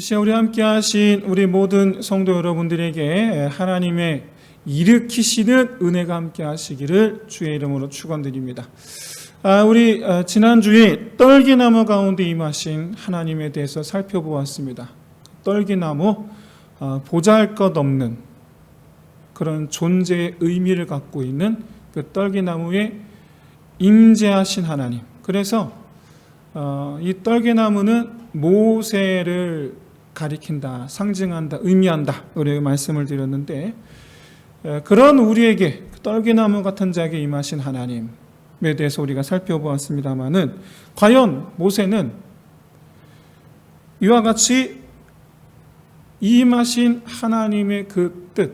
이 시간 우리 함께 하신 우리 모든 성도 여러분들에게 하나님의 일으키시는 은혜가 함께 하시기를 주의 이름으로 축원드립니다. 우리 지난주에 떨기나무 가운데 임하신 하나님에 대해서 살펴보았습니다. 떨기나무, 보잘것없는 그런 존재의 의미를 갖고 있는 그 떨기나무에 임재하신 하나님. 그래서 이 떨기나무는 모세를 가리킨다, 상징한다, 의미한다 우리 말씀을 드렸는데, 그런 우리에게 떨기나무 같은 자에게 임하신 하나님에 대해서 우리가 살펴보았습니다마는, 과연 모세는 이와 같이 임하신 하나님의 그 뜻,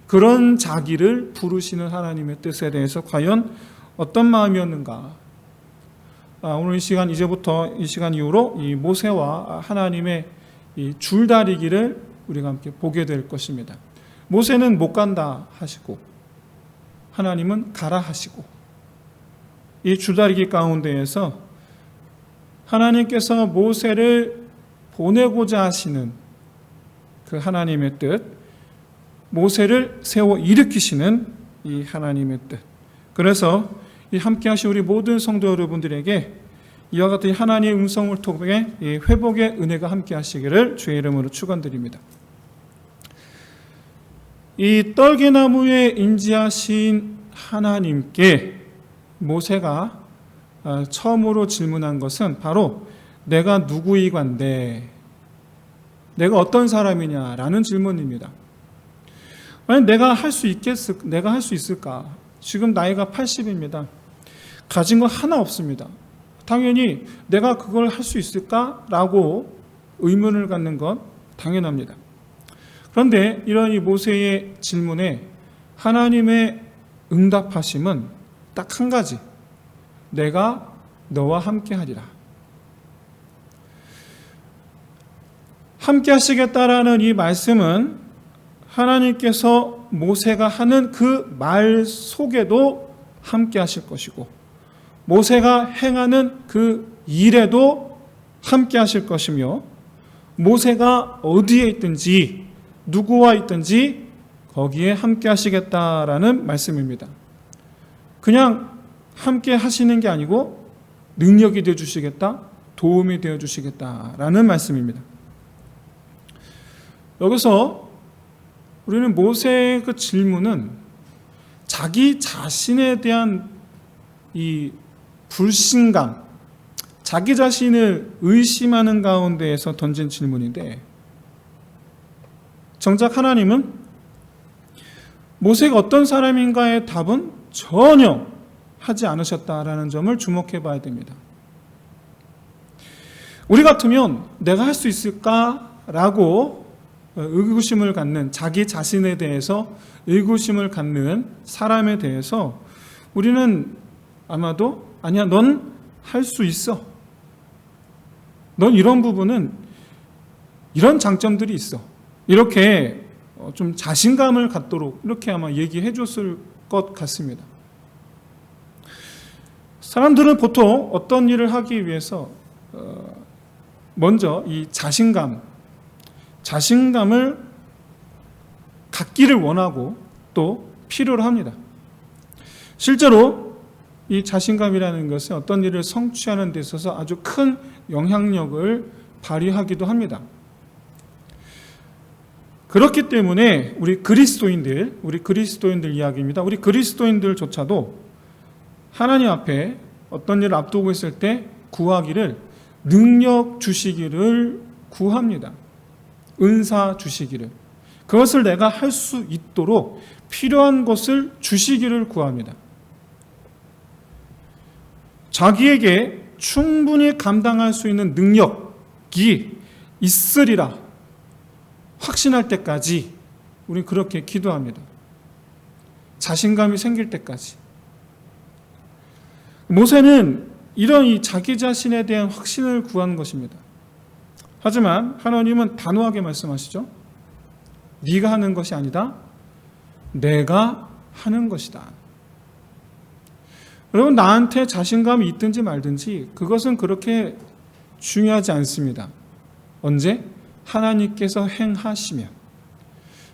그런 자기를 부르시는 하나님의 뜻에 대해서 과연 어떤 마음이었는가? 오늘 이 시간, 이제부터 이 시간 이후로 이 모세와 하나님의 이 줄다리기를 우리가 함께 보게 될 것입니다. 모세는 못 간다 하시고 하나님은 가라 하시고, 이 줄다리기 가운데에서 하나님께서 모세를 보내고자 하시는 그 하나님의 뜻, 모세를 세워 일으키시는 이 하나님의 뜻. 그래서 이 함께 하신 우리 모든 성도 여러분들에게 이와 같은 하나님의 음성을 통해 이 회복의 은혜가 함께 하시기를 주의 이름으로 축원드립니다. 이 떨기나무에 임재하신 하나님께 모세가 처음으로 질문한 것은 바로 내가 누구이간데, 내가 어떤 사람이냐라는 질문입니다. 아니, 내가 할 수 있을까? 지금 나이가 80입니다. 가진 거 하나 없습니다. 당연히 내가 그걸 할 수 있을까라고 의문을 갖는 건 당연합니다. 그런데 이런 이 모세의 질문에 하나님의 응답하심은 딱 한 가지, 내가 너와 함께 하리라. 함께 하시겠다라는 이 말씀은 하나님께서 모세가 하는 그 말 속에도 함께 하실 것이고, 모세가 행하는 그 일에도 함께 하실 것이며, 모세가 어디에 있든지 누구와 있든지 거기에 함께 하시겠다라는 말씀입니다. 그냥 함께 하시는 게 아니고 능력이 되어 주시겠다, 도움이 되어 주시겠다라는 말씀입니다. 여기서 우리는 모세의 그 질문은 자기 자신에 대한 이 불신감, 자기 자신을 의심하는 가운데에서 던진 질문인데, 정작 하나님은 모세가 어떤 사람인가의 답은 전혀 하지 않으셨다라는 점을 주목해 봐야 됩니다. 우리 같으면 내가 할 수 있을까라고 의구심을 갖는, 자기 자신에 대해서 의구심을 갖는 사람에 대해서 우리는 아마도 아니야, 넌 할 수 있어. 넌 이런 부분은 이런 장점들이 있어. 이렇게 좀 자신감을 갖도록 이렇게 아마 얘기해 줬을 것 같습니다. 사람들은 보통 어떤 일을 하기 위해서 먼저 이 자신감을 갖기를 원하고 또 필요로 합니다. 실제로 이 자신감이라는 것은 어떤 일을 성취하는 데 있어서 아주 큰 영향력을 발휘하기도 합니다. 그렇기 때문에 우리 그리스도인들 이야기입니다. 우리 그리스도인들조차도 하나님 앞에 어떤 일을 앞두고 있을 때 구하기를 능력 주시기를 구합니다. 은사 주시기를. 그것을 내가 할 수 있도록 필요한 것을 주시기를 구합니다. 자기에게 충분히 감당할 수 있는 능력이 있으리라 확신할 때까지 우리는 그렇게 기도합니다. 자신감이 생길 때까지. 모세는 이런 이 자기 자신에 대한 확신을 구한 것입니다. 하지만 하나님은 단호하게 말씀하시죠. 네가 하는 것이 아니다, 내가 하는 것이다. 여러분, 나한테 자신감이 있든지 말든지 그것은 그렇게 중요하지 않습니다. 언제? 하나님께서 행하시면,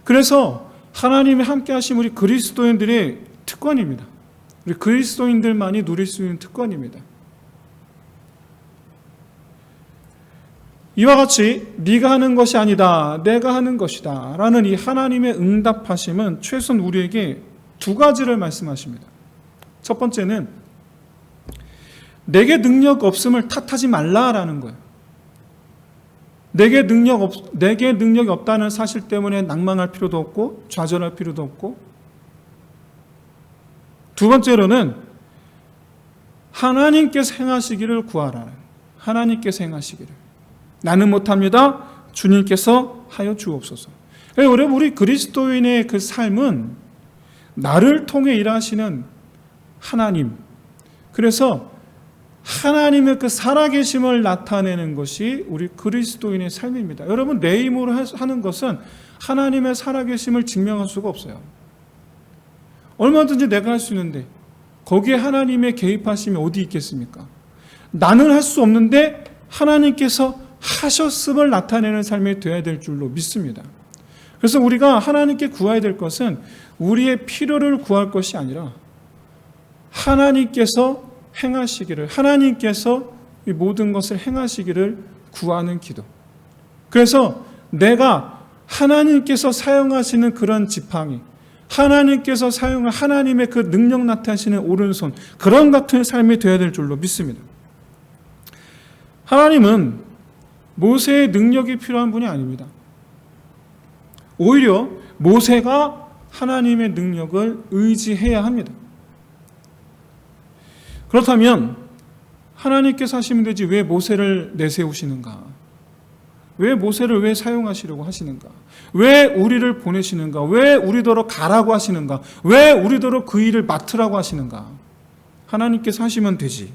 그래서 하나님이 함께 하심 우리 그리스도인들의 특권입니다. 우리 그리스도인들만이 누릴 수 있는 특권입니다. 이와 같이 네가 하는 것이 아니다, 내가 하는 것이다 라는 이 하나님의 응답하심은 최소한 우리에게 두 가지를 말씀하십니다. 첫 번째는 내게 능력 없음을 탓하지 말라라는 거예요. 내게 능력이 없다는 사실 때문에 낭망할 필요도 없고 좌절할 필요도 없고, 두 번째로는 하나님께서 행하시기를 구하라. 하나님께서 행하시기를. 나는 못합니다. 주님께서 하여 주옵소서. 여러분, 우리 그리스도인의 그 삶은 나를 통해 일하시는 하나님, 그래서 하나님의 그 살아계심을 나타내는 것이 우리 그리스도인의 삶입니다. 여러분, 내 힘으로 하는 것은 하나님의 살아계심을 증명할 수가 없어요. 얼마든지 내가 할 수 있는데 거기에 하나님의 개입하심이 어디 있겠습니까? 나는 할 수 없는데 하나님께서 하셨음을 나타내는 삶이 되어야 될 줄로 믿습니다. 그래서 우리가 하나님께 구해야 될 것은 우리의 필요를 구할 것이 아니라 하나님께서 행하시기를, 하나님께서 이 모든 것을 행하시기를 구하는 기도. 그래서 내가 하나님께서 사용하시는 그런 지팡이, 하나님께서 사용한 하나님의 그 능력 나타내시는 오른손, 그런 같은 삶이 되어야 될 줄로 믿습니다. 하나님은 모세의 능력이 필요한 분이 아닙니다. 오히려 모세가 하나님의 능력을 의지해야 합니다. 그렇다면 하나님께서 하시면 되지 왜 모세를 내세우시는가? 왜 모세를 왜 사용하시려고 하시는가? 왜 우리를 보내시는가? 왜 우리더러 가라고 하시는가? 왜 우리더러 그 일을 맡으라고 하시는가? 하나님께서 하시면 되지.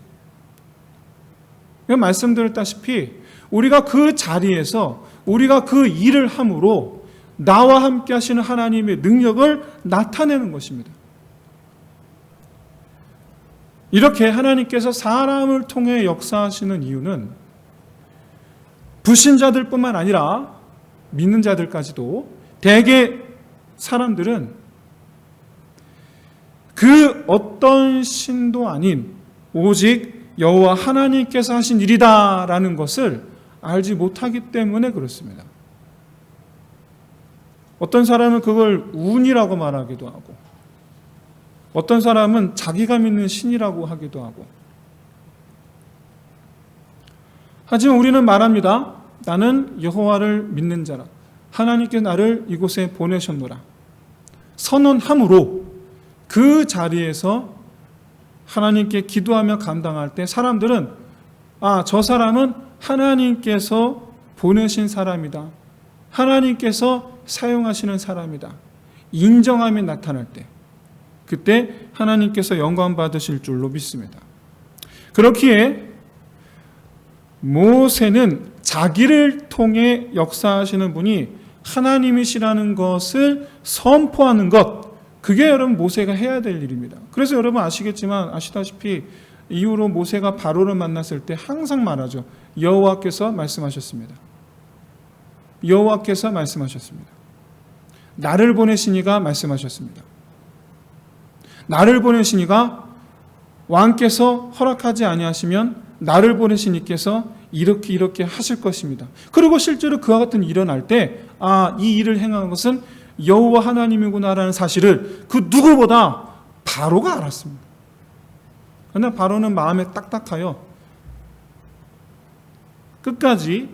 말씀드렸다시피 우리가 그 자리에서 우리가 그 일을 함으로 나와 함께 하시는 하나님의 능력을 나타내는 것입니다. 이렇게 하나님께서 사람을 통해 역사하시는 이유는 불신자들뿐만 아니라 믿는 자들까지도 대개 사람들은 그 어떤 신도 아닌 오직 여호와 하나님께서 하신 일이다라는 것을 알지 못하기 때문에 그렇습니다. 어떤 사람은 그걸 운이라고 말하기도 하고, 어떤 사람은 자기가 믿는 신이라고 하기도 하고. 하지만 우리는 말합니다. 나는 여호와를 믿는 자라. 하나님께서 나를 이곳에 보내셨노라. 선언함으로 그 자리에서 하나님께 기도하며 감당할 때 사람들은 저 사람은 하나님께서 보내신 사람이다. 하나님께서 사용하시는 사람이다. 인정함이 나타날 때, 그때 하나님께서 영광 받으실 줄로 믿습니다. 그렇기에 모세는 자기를 통해 역사하시는 분이 하나님이시라는 것을 선포하는 것, 그게 여러분 모세가 해야 될 일입니다. 그래서 여러분 아시다시피 이후로 모세가 바로를 만났을 때 항상 말하죠. 여호와께서 말씀하셨습니다. 여호와께서 말씀하셨습니다. 나를 보내시니가 말씀하셨습니다. 나를 보내시니가 왕께서 허락하지 아니하시면 나를 보내신 이께서 이렇게 하실 것입니다. 그리고 실제로 그와 같은 일이 일어날 때 이 일을 행한 것은 여호와 하나님이구나라는 사실을 그 누구보다 바로가 알았습니다. 그러나 바로는 마음에 딱딱하여 끝까지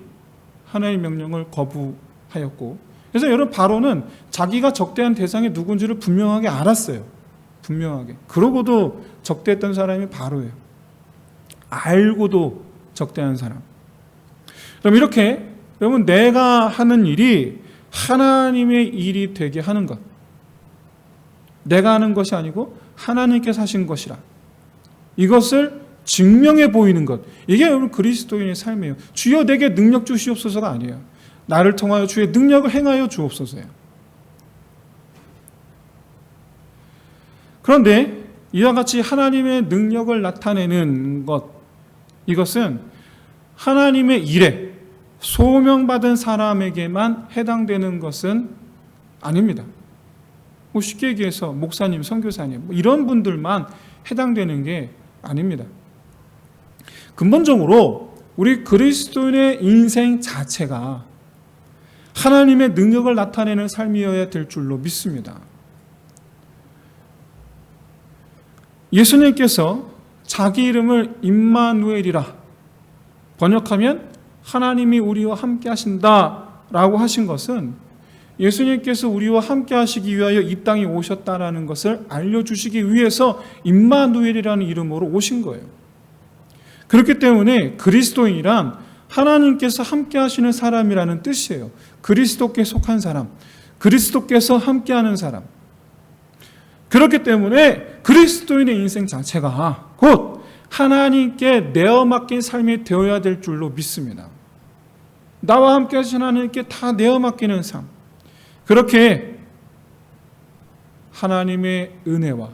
하나님의 명령을 거부하였고, 그래서 여러분 바로는 자기가 적대한 대상이 누군지를 분명하게 알았어요. 분명하게. 그러고도 적대했던 사람이 바로예요. 알고도 적대한 사람. 그럼 이렇게 여러분 내가 하는 일이 하나님의 일이 되게 하는 것, 내가 하는 것이 아니고 하나님께서 하신 것이라, 이것을 증명해 보이는 것, 이게 여러분 그리스도인의 삶이에요. 주여 내게 능력 주시옵소서가 아니에요. 나를 통하여 주의 능력을 행하여 주옵소서예요. 그런데 이와 같이 하나님의 능력을 나타내는 것, 이것은 하나님의 일에 소명받은 사람에게만 해당되는 것은 아닙니다. 쉽게 얘기해서 목사님, 선교사님 이런 분들만 해당되는 게 아닙니다. 근본적으로 우리 그리스도인의 인생 자체가 하나님의 능력을 나타내는 삶이어야 될 줄로 믿습니다. 예수님께서 자기 이름을 임마누엘이라 번역하면 하나님이 우리와 함께 하신다라고 하신 것은 예수님께서 우리와 함께 하시기 위하여 이 땅에 오셨다라는 것을 알려주시기 위해서 임마누엘이라는 이름으로 오신 거예요. 그렇기 때문에 그리스도인이란 하나님께서 함께 하시는 사람이라는 뜻이에요. 그리스도께 속한 사람, 그리스도께서 함께하는 사람. 그렇기 때문에 그리스도인의 인생 자체가 곧 하나님께 내어 맡긴 삶이 되어야 될 줄로 믿습니다. 나와 함께 하신 하나님께 다 내어 맡기는 삶. 그렇게 하나님의 은혜와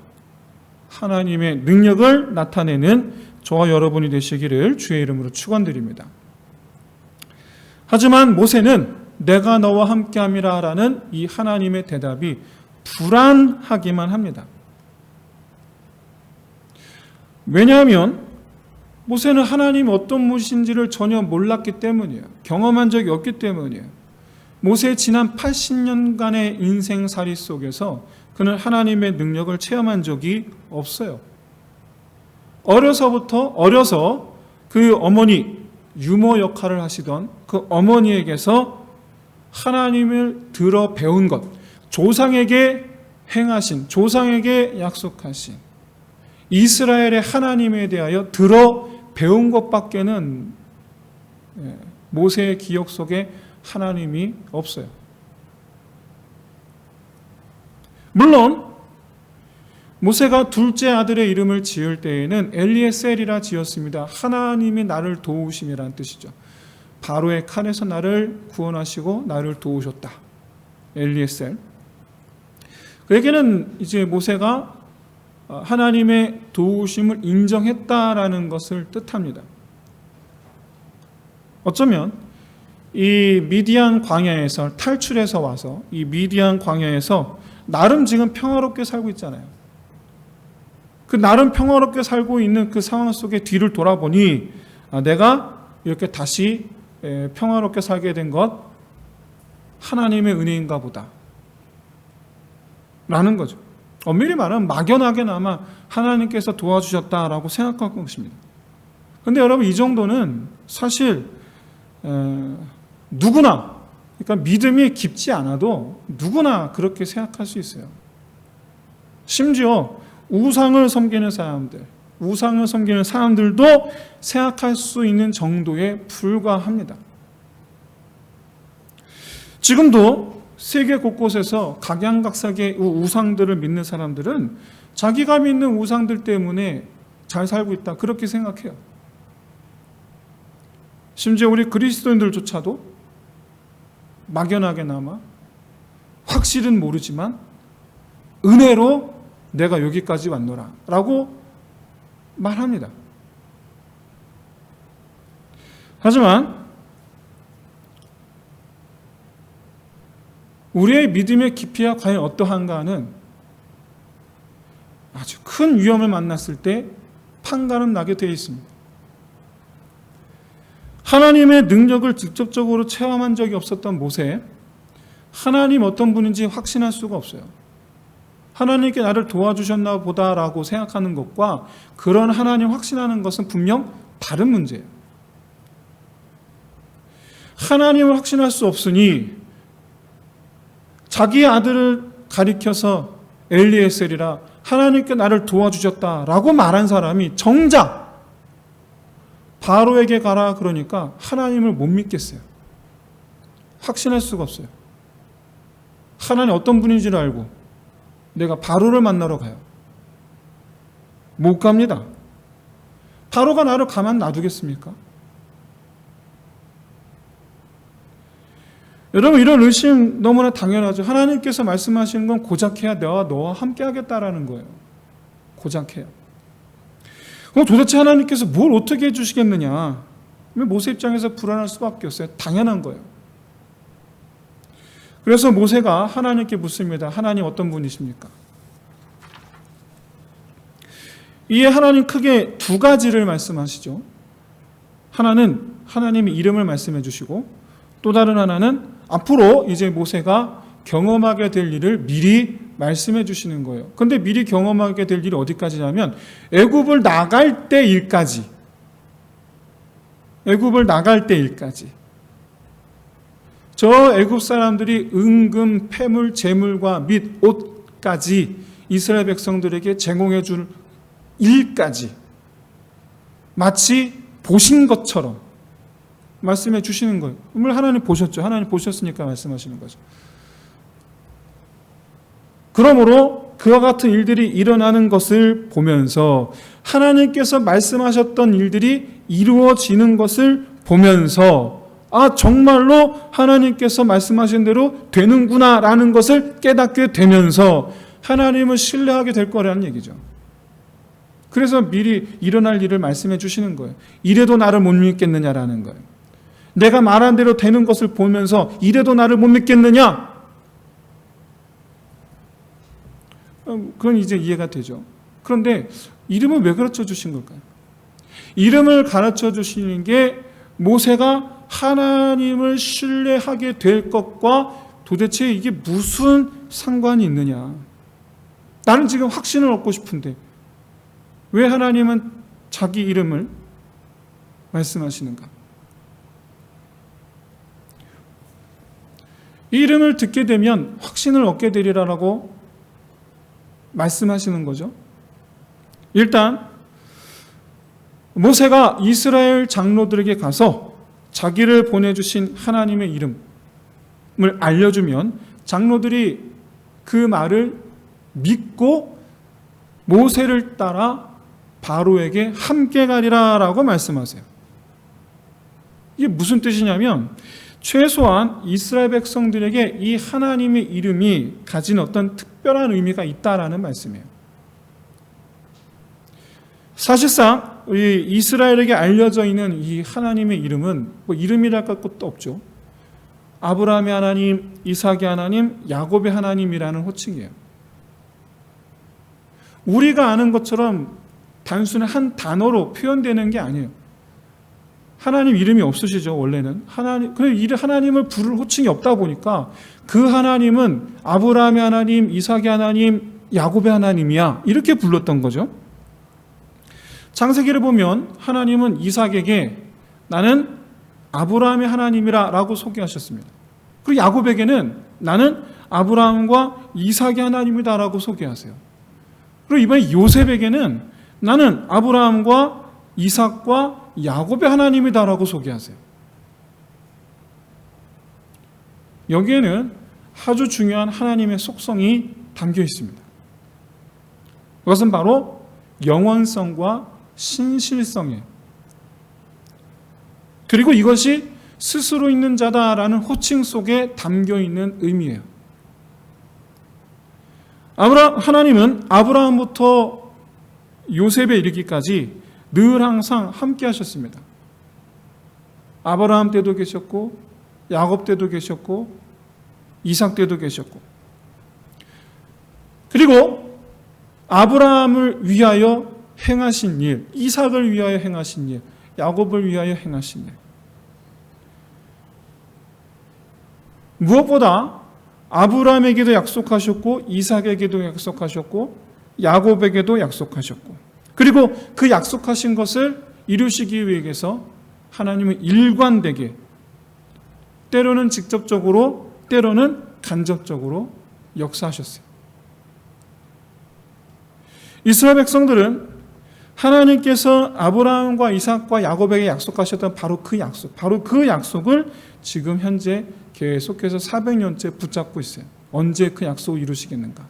하나님의 능력을 나타내는 저와 여러분이 되시기를 주의 이름으로 축원드립니다. 하지만 모세는 내가 너와 함께함이라 라는 이 하나님의 대답이 불안하기만 합니다. 왜냐하면 모세는 하나님이 어떤 분이신지를 전혀 몰랐기 때문이에요. 경험한 적이 없기 때문이에요. 모세의 지난 80년간의 인생살이 속에서 그는 하나님의 능력을 체험한 적이 없어요. 어려서 그 어머니, 유모 역할을 하시던 그 어머니에게서 하나님을 들어 배운 것, 조상에게 행하신, 조상에게 약속하신 이스라엘의 하나님에 대하여 들어 배운 것밖에는 모세의 기억 속에 하나님이 없어요. 물론 모세가 둘째 아들의 이름을 지을 때에는 엘리에셀이라 지었습니다. 하나님이 나를 도우심이라는 뜻이죠. 바로의 칼에서 나를 구원하시고 나를 도우셨다. 엘리에셀. 그에게는 이제 모세가 하나님의 도우심을 인정했다라는 것을 뜻합니다. 어쩌면 이 미디안 광야에서 탈출해서 와서 이 미디안 광야에서 나름 지금 평화롭게 살고 있잖아요. 그 나름 평화롭게 살고 있는 그 상황 속에 뒤를 돌아보니 내가 이렇게 다시 평화롭게 살게 된 것 하나님의 은혜인가 보다 라는 거죠. 엄밀히 말하면 막연하게나마 하나님께서 도와주셨다라고 생각할 것입니다. 그런데 여러분 이 정도는 사실 누구나, 그러니까 믿음이 깊지 않아도 누구나 그렇게 생각할 수 있어요. 심지어 우상을 섬기는 사람들도 생각할 수 있는 정도에 불과합니다. 지금도 세계 곳곳에서 각양각색의 우상들을 믿는 사람들은 자기가 믿는 우상들 때문에 잘 살고 있다, 그렇게 생각해요. 심지어 우리 그리스도인들조차도 막연하게나마 확실은 모르지만 은혜로 내가 여기까지 왔노라 라고 말합니다. 하지만 우리의 믿음의 깊이가 과연 어떠한가는 아주 큰 위험을 만났을 때 판가름 나게 되어 있습니다. 하나님의 능력을 직접적으로 체험한 적이 없었던 모세, 하나님 어떤 분인지 확신할 수가 없어요. 하나님께 나를 도와주셨나 보다라고 생각하는 것과 그런 하나님 확신하는 것은 분명 다른 문제예요. 하나님을 확신할 수 없으니 자기의 아들을 가리켜서 엘리에셀이라 하나님께 나를 도와주셨다라고 말한 사람이 정작 바로에게 가라 그러니까 하나님을 못 믿겠어요. 확신할 수가 없어요. 하나님 어떤 분인지를 알고 내가 바로를 만나러 가요. 못 갑니다. 바로가 나를 가만 놔두겠습니까? 여러분 이런 의심 너무나 당연하죠. 하나님께서 말씀하시는 건 고작해야 내가 너와 함께 하겠다라는 거예요. 고작해요. 그럼 도대체 하나님께서 뭘 어떻게 해주시겠느냐? 모세 입장에서 불안할 수밖에 없어요. 당연한 거예요. 그래서 모세가 하나님께 묻습니다. 하나님 어떤 분이십니까? 이에 하나님 크게 두 가지를 말씀하시죠. 하나는 하나님의 이름을 말씀해 주시고, 또 다른 하나는 앞으로 이제 모세가 경험하게 될 일을 미리 말씀해 주시는 거예요. 근데 미리 경험하게 될 일이 어디까지냐면 애굽을 나갈 때 일까지. 애굽을 나갈 때 일까지. 저 애굽 사람들이 은금, 폐물, 재물과 및 옷까지 이스라엘 백성들에게 제공해 줄 일까지 마치 보신 것처럼 말씀해 주시는 거예요. 물론 하나님 보셨죠. 하나님 보셨으니까 말씀하시는 거죠. 그러므로 그와 같은 일들이 일어나는 것을 보면서, 하나님께서 말씀하셨던 일들이 이루어지는 것을 보면서, 아, 정말로 하나님께서 말씀하신 대로 되는구나라는 것을 깨닫게 되면서 하나님을 신뢰하게 될 거라는 얘기죠. 그래서 미리 일어날 일을 말씀해 주시는 거예요. 이래도 나를 못 믿겠느냐라는 거예요. 내가 말한 대로 되는 것을 보면서 이래도 나를 못 믿겠느냐? 그건 이제 이해가 되죠. 그런데 이름을 왜 가르쳐 주신 걸까요? 이름을 가르쳐 주시는 게 모세가 하나님을 신뢰하게 될 것과 도대체 이게 무슨 상관이 있느냐? 나는 지금 확신을 얻고 싶은데 왜 하나님은 자기 이름을 말씀하시는가? 이 이름을 듣게 되면 확신을 얻게 되리라라고 말씀하시는 거죠. 일단 모세가 이스라엘 장로들에게 가서 자기를 보내주신 하나님의 이름을 알려주면 장로들이 그 말을 믿고 모세를 따라 바로에게 함께 가리라라고 말씀하세요. 이게 무슨 뜻이냐면 최소한 이스라엘 백성들에게 이 하나님의 이름이 가진 어떤 특별한 의미가 있다라는 말씀이에요. 사실상 이스라엘에게 알려져 있는 이 하나님의 이름은 뭐 이름이랄 것도 없죠. 아브라함의 하나님, 이삭의 하나님, 야곱의 하나님이라는 호칭이에요. 우리가 아는 것처럼 단순히 한 단어로 표현되는 게 아니에요. 하나님 이름이 없으시죠, 원래는. 하나님을 부를 호칭이 없다 보니까 그 하나님은 아브라함의 하나님, 이삭의 하나님, 야곱의 하나님이야. 이렇게 불렀던 거죠. 창세기를 보면 하나님은 이삭에게 나는 아브라함의 하나님이라 라고 소개하셨습니다. 그리고 야곱에게는 나는 아브라함과 이삭의 하나님이다 라고 소개하세요. 그리고 이번에 요셉에게는 나는 아브라함과 이삭과 야곱의 하나님이다 라고 소개하세요. 여기에는 아주 중요한 하나님의 속성이 담겨 있습니다. 그것은 바로 영원성과 신실성이에요. 그리고 이것이 스스로 있는 자다라는 호칭 속에 담겨 있는 의미예요. 하나님은 아브라함부터 요셉에 이르기까지 늘 항상 함께 하셨습니다. 아브라함 때도 계셨고 야곱 때도 계셨고 이삭 때도 계셨고, 그리고 아브라함을 위하여 행하신 일, 이삭을 위하여 행하신 일, 야곱을 위하여 행하신 일, 무엇보다 아브라함에게도 약속하셨고 이삭에게도 약속하셨고 야곱에게도 약속하셨고, 그리고 그 약속하신 것을 이루시기 위해서 하나님은 일관되게 때로는 직접적으로 때로는 간접적으로 역사하셨어요. 이스라엘 백성들은 하나님께서 아브라함과 이삭과 야곱에게 약속하셨던 바로 그 약속을 지금 현재 계속해서 400년째 붙잡고 있어요. 언제 그 약속을 이루시겠는가?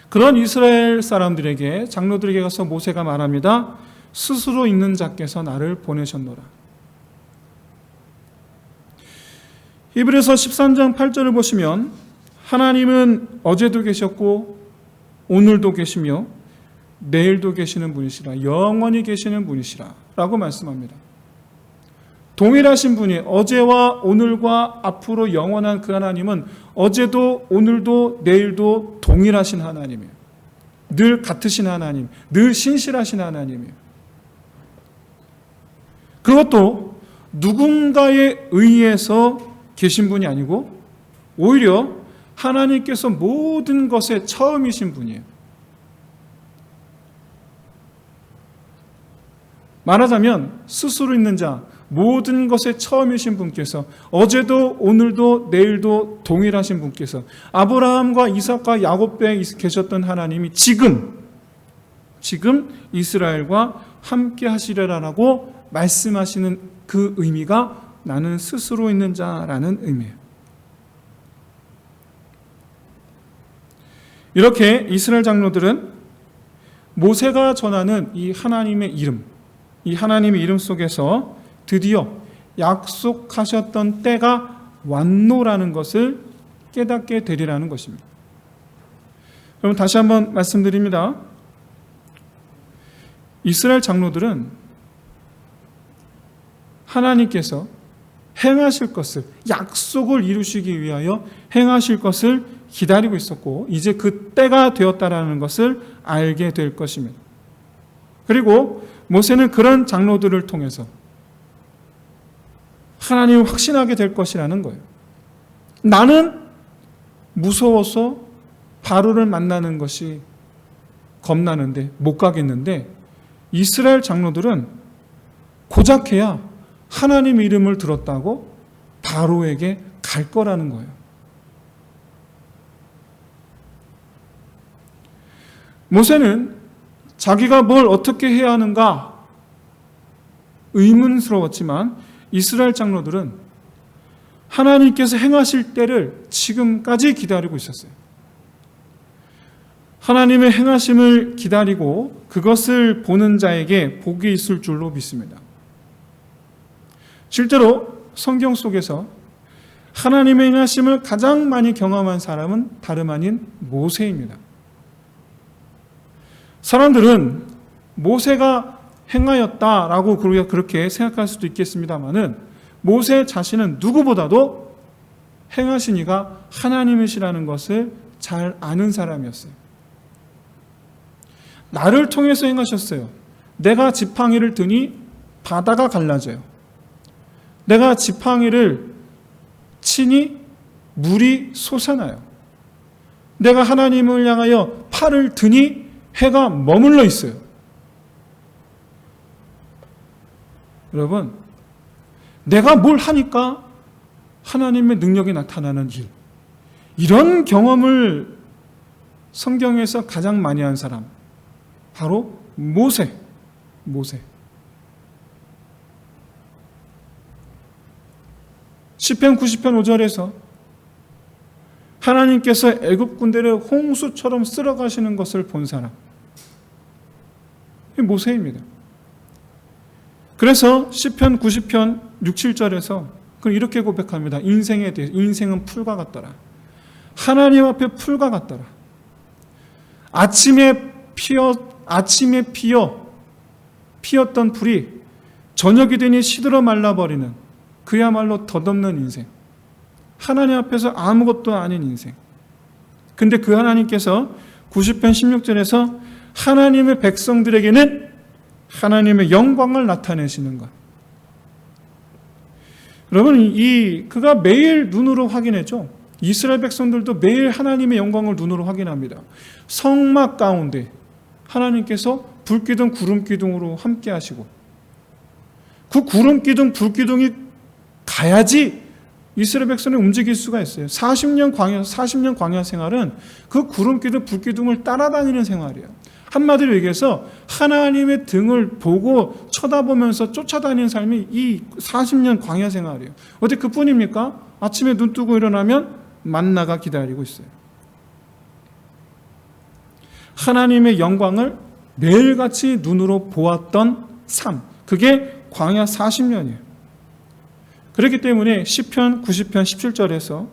그런 이스라엘 사람들에게, 장로들에게 가서 모세가 말합니다. 스스로 있는 자께서 나를 보내셨노라. 히브리서 13장 8절을 보시면 하나님은 어제도 계셨고 오늘도 계시며 내일도 계시는 분이시라, 영원히 계시는 분이시라 라고 말씀합니다. 동일하신 분이 어제와 오늘과 앞으로 영원한 그 하나님은 어제도 오늘도 내일도 동일하신 하나님이에요. 늘 같으신 하나님, 늘 신실하신 하나님이에요. 그것도 누군가에 의해서 계신 분이 아니고 오히려 하나님께서 모든 것의 처음이신 분이에요. 말하자면 스스로 있는 자, 모든 것의 처음이신 분께서 어제도 오늘도 내일도 동일하신 분께서 아브라함과 이삭과 야곱에 계셨던 하나님이 지금 이스라엘과 함께 하시려라라고 말씀하시는 그 의미가 나는 스스로 있는 자라는 의미예요. 이렇게 이스라엘 장로들은 모세가 전하는 이 하나님의 이름, 이 하나님의 이름 속에서 드디어 약속하셨던 때가 왔노라는 것을 깨닫게 되리라는 것입니다. 여러분 다시 한번 말씀드립니다. 이스라엘 장로들은 하나님께서 행하실 것을, 약속을 이루시기 위하여 행하실 것을 기다리고 있었고 이제 그 때가 되었다라는 것을 알게 될 것입니다. 그리고 모세는 그런 장로들을 통해서 하나님을 확신하게 될 것이라는 거예요. 나는 무서워서 바로를 만나는 것이 겁나는데 못 가겠는데 이스라엘 장로들은 고작해야 하나님의 이름을 들었다고 바로에게 갈 거라는 거예요. 모세는 자기가 뭘 어떻게 해야 하는가 의문스러웠지만 이스라엘 장로들은 하나님께서 행하실 때를 지금까지 기다리고 있었어요. 하나님의 행하심을 기다리고 그것을 보는 자에게 복이 있을 줄로 믿습니다. 실제로 성경 속에서 하나님의 행하심을 가장 많이 경험한 사람은 다름 아닌 모세입니다. 사람들은 모세가 행하였다라고 그렇게 생각할 수도 있겠습니다만은 모세 자신은 누구보다도 행하신 이가 하나님이시라는 것을 잘 아는 사람이었어요. 나를 통해서 행하셨어요. 내가 지팡이를 드니 바다가 갈라져요. 내가 지팡이를 치니 물이 솟아나요. 내가 하나님을 향하여 팔을 드니 해가 머물러 있어요. 여러분, 내가 뭘 하니까 하나님의 능력이 나타나는 일, 이런 경험을 성경에서 가장 많이 한 사람 바로 모세. 시편 90편 5절에서 하나님께서 애굽 군대를 홍수처럼 쓸어가시는 것을 본 사람, 이 모세입니다. 그래서 시편 90편 6, 7절에서 이렇게 고백합니다. 인생에 대해, 인생은 풀과 같더라. 하나님 앞에 풀과 같더라. 아침에 피었던 풀이 저녁이 되니 시들어 말라버리는 그야말로 덧없는 인생. 하나님 앞에서 아무것도 아닌 인생. 근데 그 하나님께서 90편 16절에서 하나님의 백성들에게는 하나님의 영광을 나타내시는 것. 여러분, 그가 매일 눈으로 확인했죠. 이스라엘 백성들도 매일 하나님의 영광을 눈으로 확인합니다. 성막 가운데 하나님께서 불기둥, 구름기둥으로 함께 하시고 그 구름기둥, 불기둥이 가야지 이스라엘 백성이 움직일 수가 있어요. 40년 광야 생활은 그 구름기둥, 불기둥을 따라다니는 생활이에요. 한마디로 얘기해서 하나님의 등을 보고 쳐다보면서 쫓아다니는 삶이 이 40년 광야 생활이에요. 어디 그뿐입니까? 아침에 눈 뜨고 일어나면 만나가 기다리고 있어요. 하나님의 영광을 매일같이 눈으로 보았던 삶, 그게 광야 40년이에요. 그렇기 때문에 시편 90편 17절에서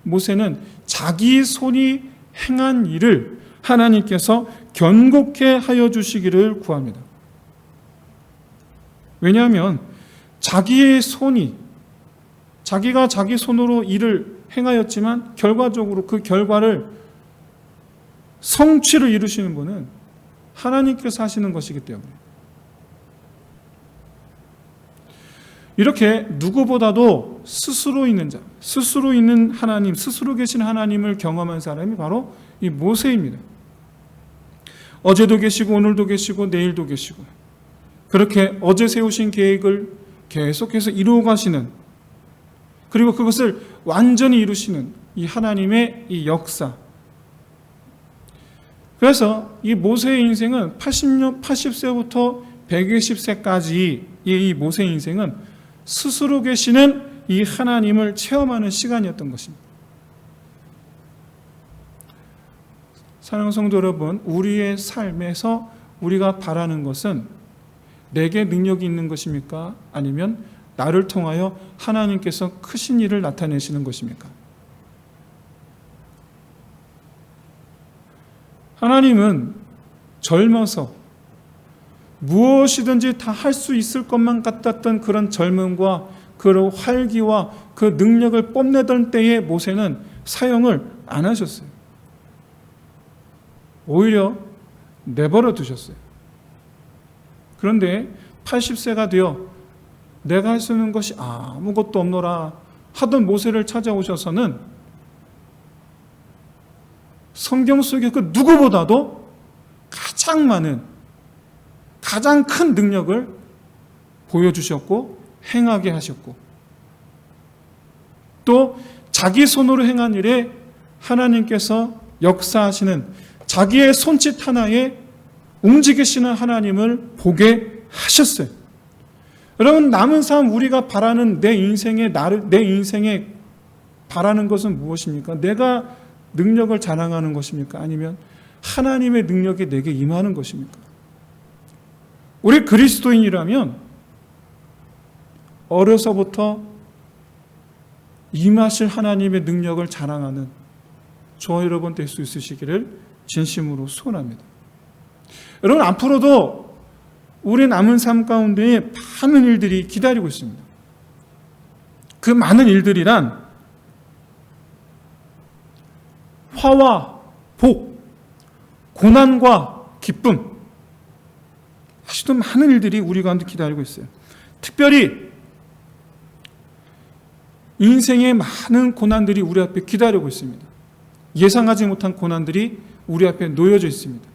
모세는 자기 손이 행한 일을 하나님께서 견고케 하여 주시기를 구합니다. 왜냐하면 자기의 손이, 자기가 자기 손으로 일을 행하였지만 결과적으로 그 결과를 성취를 이루시는 분은 하나님께서 하시는 것이기 때문에, 이렇게 누구보다도 스스로 있는 자, 스스로 있는 하나님, 스스로 계신 하나님을 경험한 사람이 바로 이 모세입니다. 어제도 계시고 오늘도 계시고 내일도 계시고, 그렇게 어제 세우신 계획을 계속해서 이루어 가시는, 그리고 그것을 완전히 이루시는 이 하나님의 이 역사. 그래서 이 모세의 인생은 80세부터 120세까지 이 모세의 인생은 스스로 계시는 이 하나님을 체험하는 시간이었던 것입니다. 사랑하는 성도 여러분, 우리의 삶에서 우리가 바라는 것은 내게 능력이 있는 것입니까? 아니면 나를 통하여 하나님께서 크신 일을 나타내시는 것입니까? 하나님은 젊어서 무엇이든지 다 할 수 있을 것만 같았던 그런 젊음과 그 활기와 그 능력을 뽐내던 때에 모세는 사용을 안 하셨어요. 오히려 내버려 두셨어요. 그런데 80세가 되어 내가 할 수 있는 것이 아무것도 없노라 하던 모세를 찾아오셔서는 성경 속의 그 누구보다도 가장 많은, 가장 큰 능력을 보여주셨고 행하게 하셨고, 또 자기 손으로 행한 일에 하나님께서 역사하시는, 자기의 손짓 하나에 움직이시는 하나님을 보게 하셨어요. 여러분, 남은 삶 우리가 바라는 내 인생에 바라는 것은 무엇입니까? 내가 능력을 자랑하는 것입니까? 아니면 하나님의 능력이 내게 임하는 것입니까? 우리 그리스도인이라면 어려서부터 임하실 하나님의 능력을 자랑하는 저와 여러분 될 수 있으시기를 진심으로 소원합니다. 여러분, 앞으로도 우리 남은 삶 가운데에 많은 일들이 기다리고 있습니다. 그 많은 일들이란 화와 복, 고난과 기쁨, 아직도 많은 일들이 우리 가운데 기다리고 있어요. 특별히 인생의 많은 고난들이 우리 앞에 기다리고 있습니다. 예상하지 못한 고난들이 우리 앞에 놓여져 있습니다.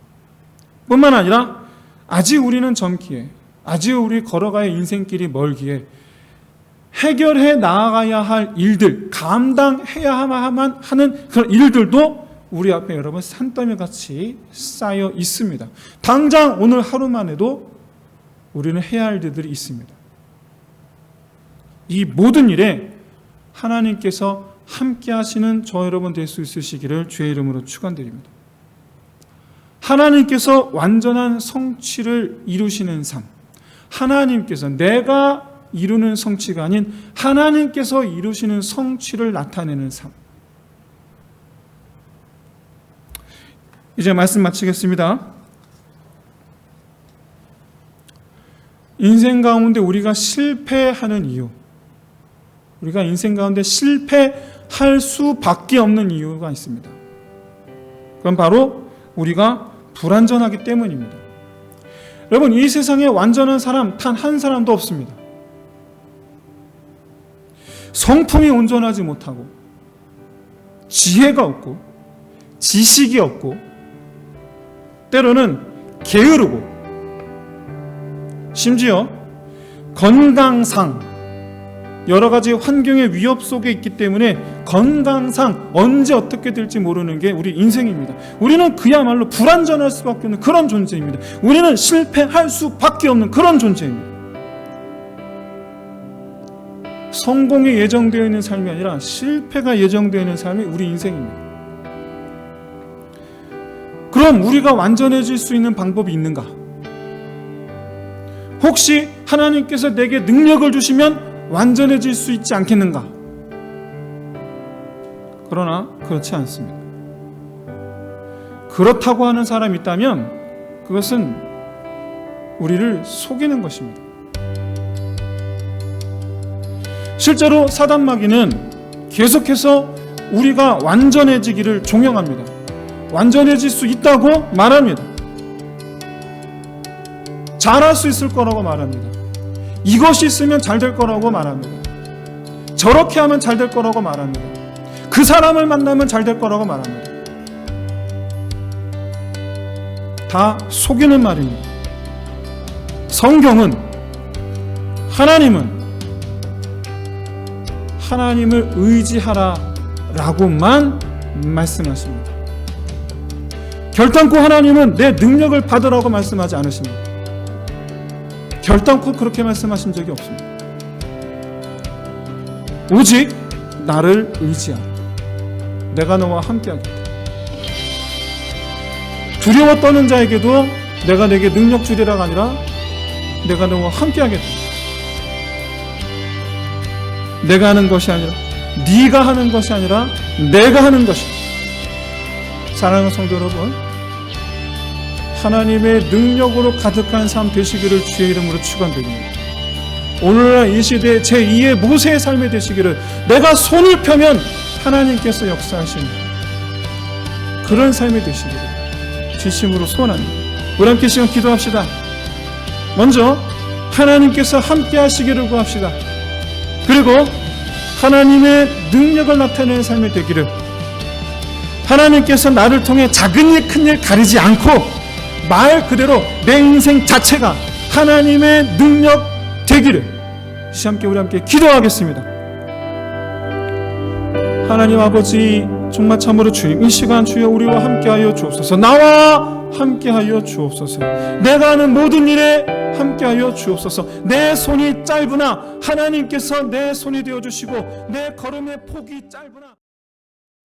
뿐만 아니라 아직 우리는 젊기에, 아직 우리 걸어가야 인생길이 멀기에 해결해 나아가야 할 일들, 감당해야만 하는 그런 일들도 우리 앞에 여러분 산더미 같이 쌓여 있습니다. 당장 오늘 하루만 해도 우리는 해야 할 일들이 있습니다. 이 모든 일에 하나님께서 함께 하시는 저 여러분 될 수 있으시기를 주의 이름으로 축원드립니다. 하나님께서 완전한 성취를 이루시는 삶, 하나님께서 내가 이루는 성취가 아닌 하나님께서 이루시는 성취를 나타내는 삶. 이제 말씀 마치겠습니다. 인생 가운데 우리가 실패하는 이유, 우리가 인생 가운데 실패할 수밖에 없는 이유가 있습니다. 그건 바로 우리가 불완전하기 때문입니다. 여러분, 이 세상에 완전한 사람 단 한 사람도 없습니다. 성품이 온전하지 못하고, 지혜가 없고, 지식이 없고, 때로는 게으르고, 심지어 건강상 여러 가지 환경의 위협 속에 있기 때문에 건강상 언제 어떻게 될지 모르는 게 우리 인생입니다. 우리는 그야말로 불완전할 수밖에 없는 그런 존재입니다. 우리는 실패할 수밖에 없는 그런 존재입니다. 성공이 예정되어 있는 삶이 아니라 실패가 예정되어 있는 삶이 우리 인생입니다. 그럼 우리가 완전해질 수 있는 방법이 있는가? 혹시 하나님께서 내게 능력을 주시면 완전해질 수 있지 않겠는가? 그러나 그렇지 않습니다. 그렇다고 하는 사람이 있다면 그것은 우리를 속이는 것입니다. 실제로 사단 마귀는 계속해서 우리가 완전해지기를 종용합니다. 완전해질 수 있다고 말합니다. 잘할 수 있을 거라고 말합니다. 이것이 있으면 잘 될 거라고 말합니다. 저렇게 하면 잘 될 거라고 말합니다. 그 사람을 만나면 잘 될 거라고 말합니다. 다 속이는 말입니다. 성경은 하나님을 의지하라 라고만 말씀하십니다. 결단코 하나님은 내 능력을 받으라고 말씀하지 않으십니다. 결단코 그렇게 말씀하신 적이 없습니다. 오직 나를 의지하라. 내가 너와 함께하겠다. 두려워 떠는 자에게도 내가 내게 능력 주리라가 아니라 내가 너와 함께하겠다. 내가 하는 것이 아니라 네가 하는 것이 아니라 내가 하는 것이다. 사랑하는 성도 여러분, 하나님의 능력으로 가득한 삶 되시기를 주의 이름으로 축원드립니다. 오늘날 이 시대의 제2의 모세의 삶이 되시기를, 내가 손을 펴면 하나님께서 역사하시는 그런 삶이 되시기를 진심으로 소원합니다. 우리 함께 시간 기도합시다. 먼저 하나님께서 함께 하시기를 구합시다. 그리고 하나님의 능력을 나타내는 삶이 되기를, 하나님께서 나를 통해 작은 일 큰 일 가리지 않고 말 그대로 내 인생 자체가 하나님의 능력 되기를 함께 우리 함께 기도하겠습니다. 하나님 아버지, 정말 참으로 주님, 이 시간 주여 우리와 함께하여 주옵소서. 나와 함께하여 주옵소서. 내가 하는 모든 일에 함께하여 주옵소서. 내 손이 짧으나 하나님께서 내 손이 되어주시고 내 걸음의 폭이 짧으나